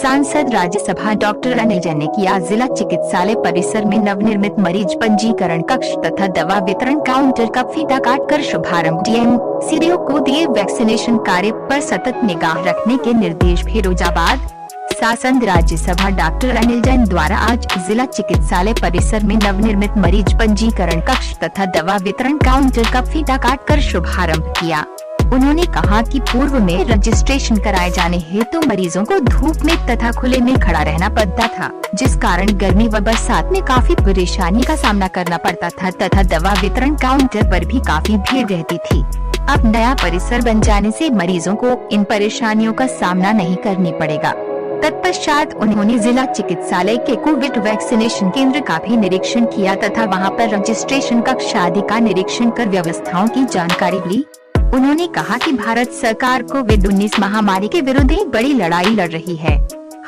सांसद राज्यसभा डॉक्टर अनिल जैन ने किया जिला चिकित्सालय परिसर में नवनिर्मित मरीज पंजीकरण कक्ष तथा दवा वितरण काउंटर का फीता काटकर शुभारंभ। डीएम सीडीओ को दिए वैक्सीनेशन कार्य पर सतत निगाह रखने के निर्देश। फिरोजाबाद सांसद राज्यसभा डॉक्टर अनिल जैन द्वारा आज जिला चिकित्सालय परिसर में नवनिर्मित मरीज पंजीकरण कक्ष तथा दवा वितरण काउंटर का फीता काटकर शुभारंभ किया। उन्होंने कहा कि पूर्व में रजिस्ट्रेशन कराए जाने हेतु मरीजों को धूप में तथा खुले में खड़ा रहना पड़ता था, जिस कारण गर्मी व बरसात में काफी परेशानी का सामना करना पड़ता था तथा दवा वितरण काउंटर पर भी काफी भीड़ रहती थी। अब नया परिसर बन जाने से मरीजों को इन परेशानियों का सामना नहीं करनी पड़ेगा। तत्पश्चात उन्होंने जिला चिकित्सालय के कोविड वैक्सीनेशन केंद्र का भी निरीक्षण किया तथा वहां पर रजिस्ट्रेशन कक्ष आदि का निरीक्षण कर व्यवस्थाओं की जानकारी ली। उन्होंने कहा कि भारत सरकार कोविड-19 महामारी के विरुद्ध एक बड़ी लड़ाई लड़ रही है।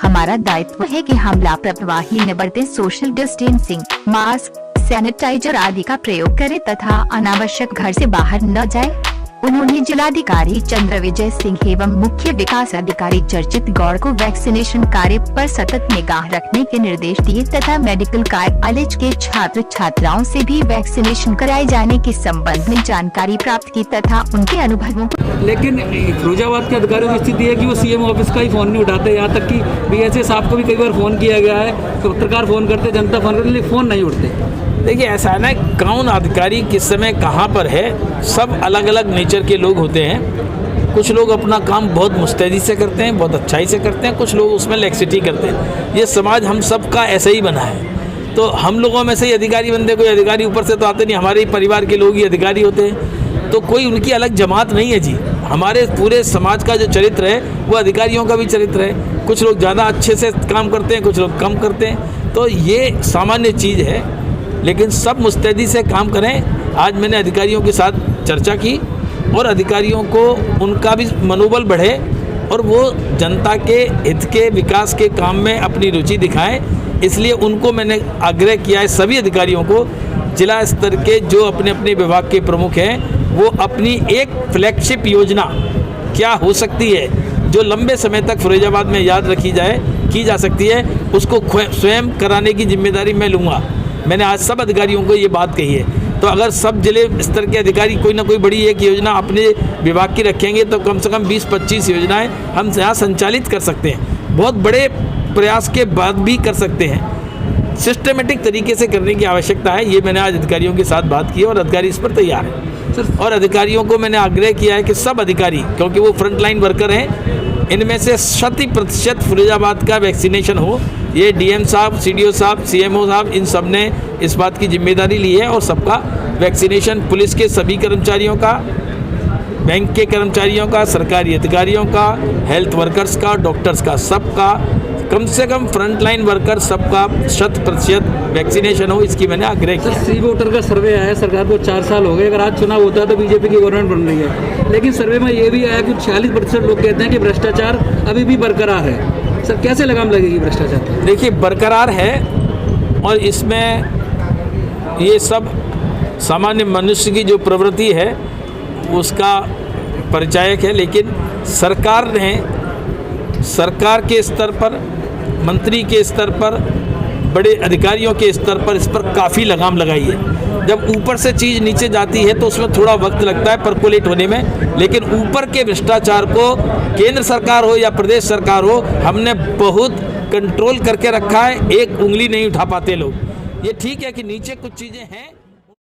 हमारा दायित्व है कि हम लापरवाही न बरतें, सोशल डिस्टेंसिंग, मास्क, सैनिटाइजर आदि का प्रयोग करें तथा अनावश्यक घर से बाहर न जाए। उन्होंने जिलाधिकारी चंद्र विजय सिंह एवं मुख्य विकास अधिकारी चर्चित गौड़ को वैक्सीनेशन कार्य पर सतत निगाह रखने के निर्देश दिए तथा मेडिकल कॉलेज के छात्र छात्राओं से भी वैक्सीनेशन कराए जाने के संबंध में जानकारी प्राप्त की तथा उनके अनुभवों को। लेकिन फिरोजाबाद के अधिकारियों की स्थिति है कि वो सीएम ऑफिस का ही फोन नहीं उठाते, यहाँ तक कि बीएसए साहब को भी कई बार फोन किया गया है, पत्रकार फोन करते, जनता फोन करते, लेकिन फोन नहीं उठते। देखिए ऐसा है ना, कौन अधिकारी किस समय कहाँ पर है, सब अलग अलग नेचर के लोग होते हैं। कुछ लोग अपना काम बहुत मुस्तैदी से करते हैं, बहुत अच्छाई से करते हैं, कुछ लोग उसमें लैक्सिटी करते हैं। ये समाज हम सब का ऐसा ही बना है, तो हम लोगों में से ही अधिकारी बनते। कोई अधिकारी ऊपर से तो आते नहीं, हमारे ही परिवार के लोग ही अधिकारी होते हैं, तो कोई उनकी अलग जमात नहीं है जी। हमारे पूरे समाज का जो चरित्र है वो अधिकारियों का भी चरित्र है। कुछ लोग ज़्यादा अच्छे से काम करते हैं, कुछ लोग कम करते हैं, तो ये सामान्य चीज़ है, लेकिन सब मुस्तैदी से काम करें। आज मैंने अधिकारियों के साथ चर्चा की और अधिकारियों को उनका भी मनोबल बढ़े और वो जनता के हित के विकास के काम में अपनी रुचि दिखाएं। इसलिए उनको मैंने आग्रह किया है, सभी अधिकारियों को, जिला स्तर के जो अपने अपने विभाग के प्रमुख हैं, वो अपनी एक फ्लैगशिप योजना क्या हो सकती है जो लंबे समय तक फिरोजाबाद में याद रखी जाए, की जा सकती है, उसको स्वयं कराने की जिम्मेदारी मैं लूँगा। मैंने आज सब अधिकारियों को ये बात कही है। तो अगर सब जिले स्तर के अधिकारी कोई ना कोई बड़ी एक योजना अपने विभाग की रखेंगे तो कम से कम 20-25 योजनाएं हम यहाँ संचालित कर सकते हैं। बहुत बड़े प्रयास के बाद भी कर सकते हैं। सिस्टमेटिक तरीके से करने की आवश्यकता है। ये मैंने आज अधिकारियों के साथ बात की और अधिकारी इस पर तैयार है। और अधिकारियों को मैंने आग्रह किया है कि सब अधिकारी, क्योंकि वो फ्रंटलाइन वर्कर हैं, इनमें से 100% फिरोजाबाद का वैक्सीनेशन हो। ये डीएम साहब, सीडीओ साहब, सीएमओ साहब, इन सब ने इस बात की जिम्मेदारी ली है और सबका वैक्सीनेशन, पुलिस के सभी कर्मचारियों का, बैंक के कर्मचारियों का, सरकारी अधिकारियों का, हेल्थ वर्कर्स का, डॉक्टर्स का, सबका, कम से कम फ्रंटलाइन वर्कर सबका 100% वैक्सीनेशन हो, इसकी मैंने आग्रह किया। सी वोटर का सर्वे आया, सरकार को 4 साल हो गए, अगर आज चुनाव होता है तो बीजेपी की गवर्नमेंट बन रही है, लेकिन सर्वे में ये भी आया कि 46% लोग कहते हैं कि भ्रष्टाचार अभी भी बरकरार है। सर कैसे लगाम लगेगी भ्रष्टाचार? देखिए बरकरार है और इसमें ये सब सामान्य मनुष्य की जो प्रवृत्ति है उसका परिचायक है, लेकिन सरकार ने, सरकार के स्तर पर, मंत्री के स्तर पर, बड़े अधिकारियों के स्तर पर इस पर काफ़ी लगाम लगाई है। जब ऊपर से चीज़ नीचे जाती है तो उसमें थोड़ा वक्त लगता है परकोलेट होने में, लेकिन ऊपर के भ्रष्टाचार को केंद्र सरकार हो या प्रदेश सरकार हो, हमने बहुत कंट्रोल करके रखा है। एक उंगली नहीं उठा पाते लोग। ये ठीक है कि नीचे कुछ चीज़ें हैं।